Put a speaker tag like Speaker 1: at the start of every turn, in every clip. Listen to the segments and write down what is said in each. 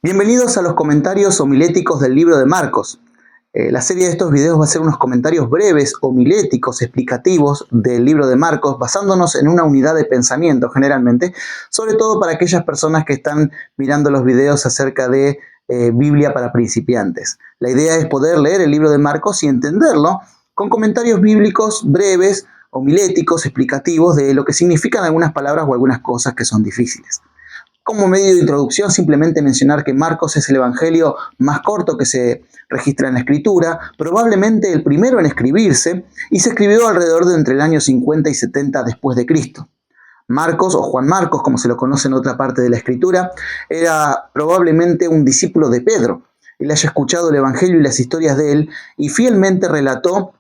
Speaker 1: Bienvenidos a los comentarios homiléticos del libro de Marcos. La serie de estos videos va a ser unos comentarios breves, homiléticos, explicativos del libro de Marcos, basándonos en una unidad de pensamiento generalmente, sobre todo para aquellas personas que están mirando los videos acerca de Biblia para principiantes. La idea es poder leer el libro de Marcos y entenderlo con comentarios bíblicos breves, homiléticos, explicativos de lo que significan algunas palabras o algunas cosas que son difíciles. Como medio de introducción, simplemente mencionar que Marcos es el evangelio más corto que se registra en la Escritura, probablemente el primero en escribirse, y se escribió alrededor de entre el año 50 y 70 después de Cristo. Marcos, o Juan Marcos, como se lo conoce en otra parte de la Escritura, era probablemente un discípulo de Pedro. Él haya escuchado el evangelio y las historias de él, y fielmente relató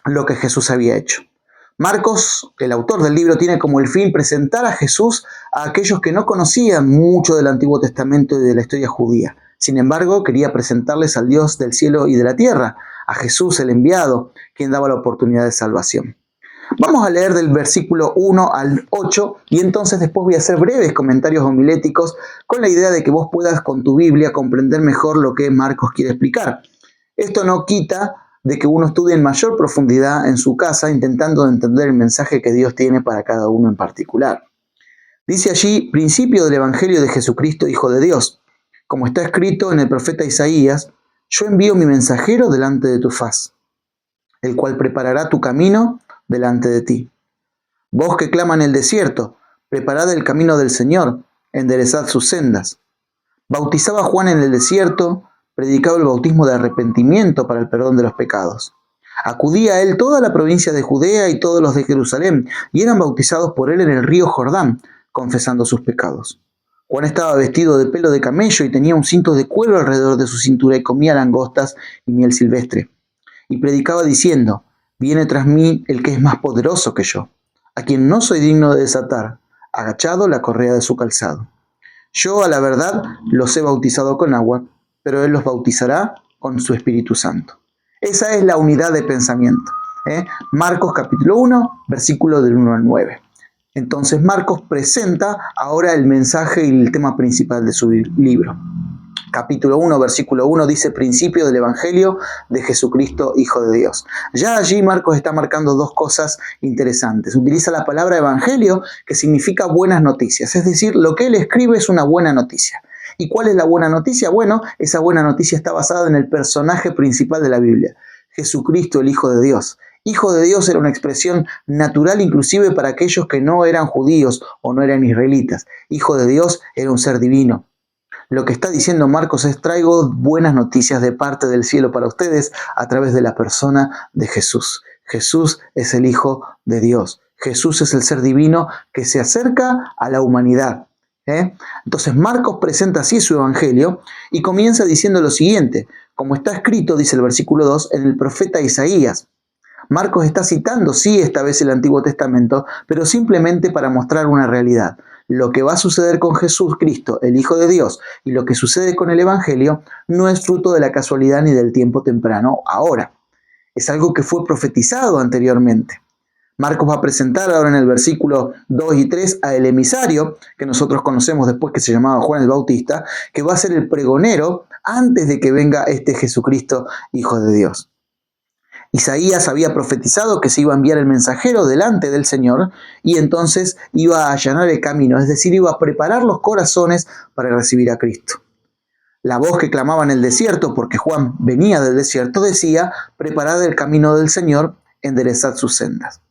Speaker 1: lo que Jesús había hecho. Marcos, el autor del libro, tiene como el fin presentar a Jesús a aquellos que no conocían mucho del Antiguo Testamento y de la historia judía. Sin embargo, quería presentarles al Dios del cielo y de la tierra, a Jesús el enviado, quien daba la oportunidad de salvación. Vamos a leer del versículo 1 al 8 y entonces después voy a hacer breves comentarios homiléticos con la idea de que vos puedas con tu Biblia comprender mejor lo que Marcos quiere explicar. Esto no quita de que uno estudie en mayor profundidad en su casa, intentando entender el mensaje que Dios tiene para cada uno en particular. Dice allí, principio del Evangelio de Jesucristo, Hijo de Dios. Como está escrito en el profeta Isaías, yo envío mi mensajero delante de tu faz, el cual preparará tu camino delante de ti. Vos que clama en el desierto, preparad el camino del Señor, enderezad sus sendas. Bautizaba Juan en el desierto, predicaba el bautismo de arrepentimiento para el perdón de los pecados. Acudía a él toda la provincia de Judea y todos los de Jerusalén, y eran bautizados por él en el río Jordán, confesando sus pecados. Juan estaba vestido de pelo de camello y tenía un cinto de cuero alrededor de su cintura y comía langostas y miel silvestre. Y predicaba diciendo, viene tras mí el que es más poderoso que yo, a quien no soy digno de desatar, agachado la correa de su calzado. Yo, a la verdad, los he bautizado con agua, pero él los bautizará con su Espíritu Santo. Esa es la unidad de pensamiento. Marcos capítulo 1, versículo del 1 al 9. Entonces Marcos presenta ahora el mensaje y el tema principal de su libro. Capítulo 1, versículo 1 dice principio del Evangelio de Jesucristo, Hijo de Dios. Ya allí Marcos está marcando dos cosas interesantes. Utiliza la palabra evangelio, que significa buenas noticias. Es decir, lo que él escribe es una buena noticia. ¿Y cuál es la buena noticia? Bueno, esa buena noticia está basada en el personaje principal de la Biblia, Jesucristo, el Hijo de Dios. Hijo de Dios era una expresión natural inclusive para aquellos que no eran judíos o no eran israelitas. Hijo de Dios era un ser divino. Lo que está diciendo Marcos es: traigo buenas noticias de parte del cielo para ustedes a través de la persona de Jesús. Jesús es el Hijo de Dios. Jesús es el ser divino que se acerca a la humanidad. Entonces Marcos presenta así su evangelio y comienza diciendo lo siguiente: como está escrito, dice el versículo 2, en el profeta Isaías. Marcos está citando, sí, esta vez el Antiguo Testamento, pero simplemente para mostrar una realidad. Lo que va a suceder con Jesús Cristo, el Hijo de Dios, y lo que sucede con el Evangelio no es fruto de la casualidad ni del tiempo temprano ahora. Es algo que fue profetizado anteriormente. Marcos va a presentar ahora en el versículo 2 y 3 a el emisario, que nosotros conocemos después, que se llamaba Juan el Bautista, que va a ser el pregonero antes de que venga este Jesucristo, Hijo de Dios. Isaías había profetizado que se iba a enviar el mensajero delante del Señor y entonces iba a allanar el camino, es decir, iba a preparar los corazones para recibir a Cristo. La voz que clamaba en el desierto, porque Juan venía del desierto, decía: preparad el camino del Señor, enderezad sus sendas.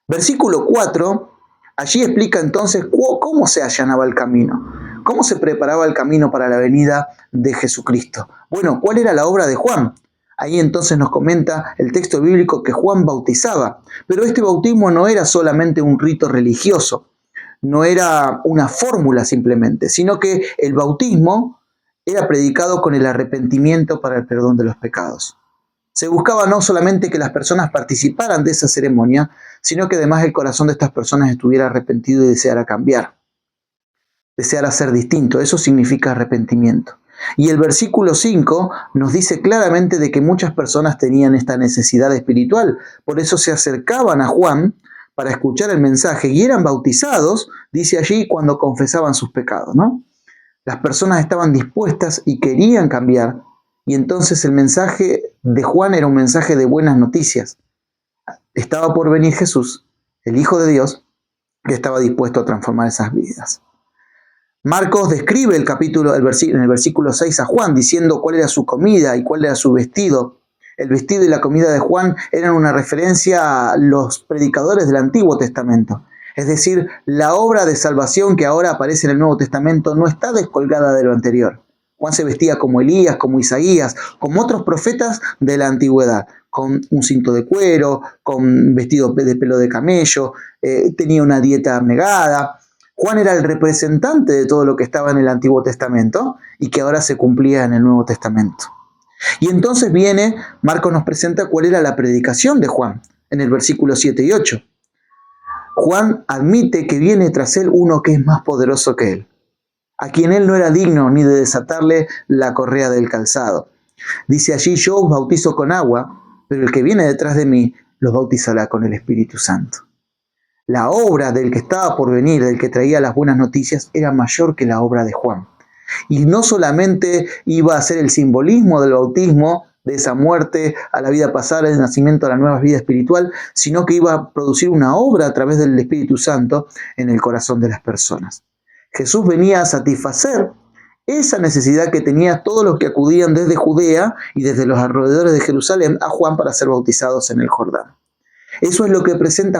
Speaker 1: Versículo 4, allí explica entonces cómo se allanaba el camino, cómo se preparaba el camino para la venida de Jesucristo. Bueno, ¿cuál era la obra de Juan? Ahí entonces nos comenta el texto bíblico que Juan bautizaba, pero este bautismo no era solamente un rito religioso, no era una fórmula simplemente, sino que el bautismo era predicado con el arrepentimiento para el perdón de los pecados. Se buscaba no solamente que las personas participaran de esa ceremonia, sino que además el corazón de estas personas estuviera arrepentido y deseara cambiar, deseara ser distinto. Eso significa arrepentimiento. Y el versículo 5 nos dice claramente de que muchas personas tenían esta necesidad espiritual. Por eso se acercaban a Juan para escuchar el mensaje y eran bautizados, dice allí, cuando confesaban sus pecados, ¿no? Las personas estaban dispuestas y querían cambiar, y entonces el mensaje de Juan era un mensaje de buenas noticias. Estaba por venir Jesús, el Hijo de Dios, que estaba dispuesto a transformar esas vidas. Marcos describe en el versículo 6 a Juan, diciendo cuál era su comida y cuál era su vestido. El vestido y la comida de Juan eran una referencia a los predicadores del Antiguo Testamento. Es decir, la obra de salvación que ahora aparece en el Nuevo Testamento no está descolgada de lo anterior. Juan se vestía como Elías, como Isaías, como otros profetas de la antigüedad, con un cinto de cuero, con vestido de pelo de camello, tenía una dieta abnegada. Juan era el representante de todo lo que estaba en el Antiguo Testamento y que ahora se cumplía en el Nuevo Testamento. Y entonces Marcos nos presenta cuál era la predicación de Juan en el versículo 7 y 8. Juan admite que viene tras él uno que es más poderoso que él, a quien él no era digno ni de desatarle la correa del calzado. Dice allí, yo os bautizo con agua, pero el que viene detrás de mí los bautizará con el Espíritu Santo. La obra del que estaba por venir, del que traía las buenas noticias, era mayor que la obra de Juan. Y no solamente iba a ser el simbolismo del bautismo, de esa muerte a la vida pasada, del nacimiento a la nueva vida espiritual, sino que iba a producir una obra a través del Espíritu Santo en el corazón de las personas. Jesús venía a satisfacer esa necesidad que tenían todos los que acudían desde Judea y desde los alrededores de Jerusalén a Juan para ser bautizados en el Jordán. Eso es lo que presenta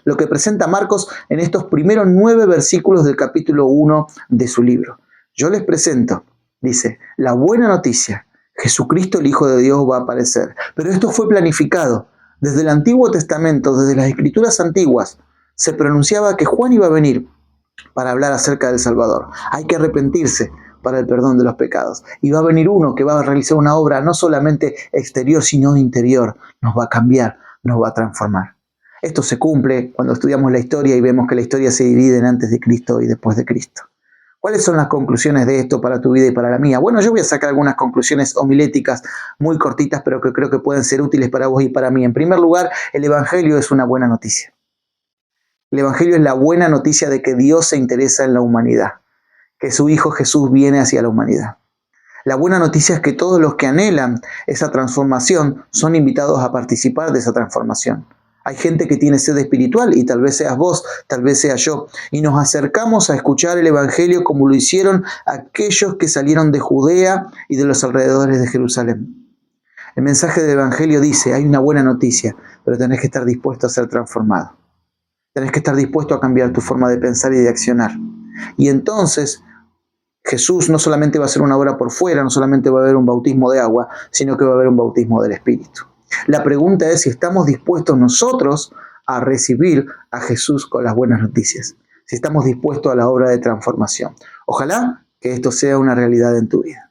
Speaker 1: lo que presenta Marcos en estos primeros 9 versículos del capítulo 1 de su libro. Yo les presento, dice, la buena noticia: Jesucristo, el Hijo de Dios, va a aparecer. Pero esto fue planificado. Desde el Antiguo Testamento, desde las Escrituras antiguas, se pronunciaba que Juan iba a venir para hablar acerca del Salvador. Hay que arrepentirse para el perdón de los pecados. Y va a venir uno que va a realizar una obra no solamente exterior, sino interior. Nos va a cambiar, nos va a transformar. Esto se cumple cuando estudiamos la historia y vemos que la historia se divide en antes de Cristo y después de Cristo. ¿Cuáles son las conclusiones de esto para tu vida y para la mía? Bueno, yo voy a sacar algunas conclusiones homiléticas muy cortitas, pero que creo que pueden ser útiles para vos y para mí. En primer lugar, el Evangelio es una buena noticia. El Evangelio es la buena noticia de que Dios se interesa en la humanidad, que su Hijo Jesús viene hacia la humanidad. La buena noticia es que todos los que anhelan esa transformación son invitados a participar de esa transformación. Hay gente que tiene sed espiritual y tal vez seas vos, tal vez sea yo. Y nos acercamos a escuchar el Evangelio como lo hicieron aquellos que salieron de Judea y de los alrededores de Jerusalén. El mensaje del Evangelio dice, hay una buena noticia, pero tenés que estar dispuesto a ser transformado. Tenés que estar dispuesto a cambiar tu forma de pensar y de accionar. Y entonces Jesús no solamente va a hacer una obra por fuera, no solamente va a haber un bautismo de agua, sino que va a haber un bautismo del Espíritu. La pregunta es si estamos dispuestos nosotros a recibir a Jesús con las buenas noticias, si estamos dispuestos a la obra de transformación. Ojalá que esto sea una realidad en tu vida.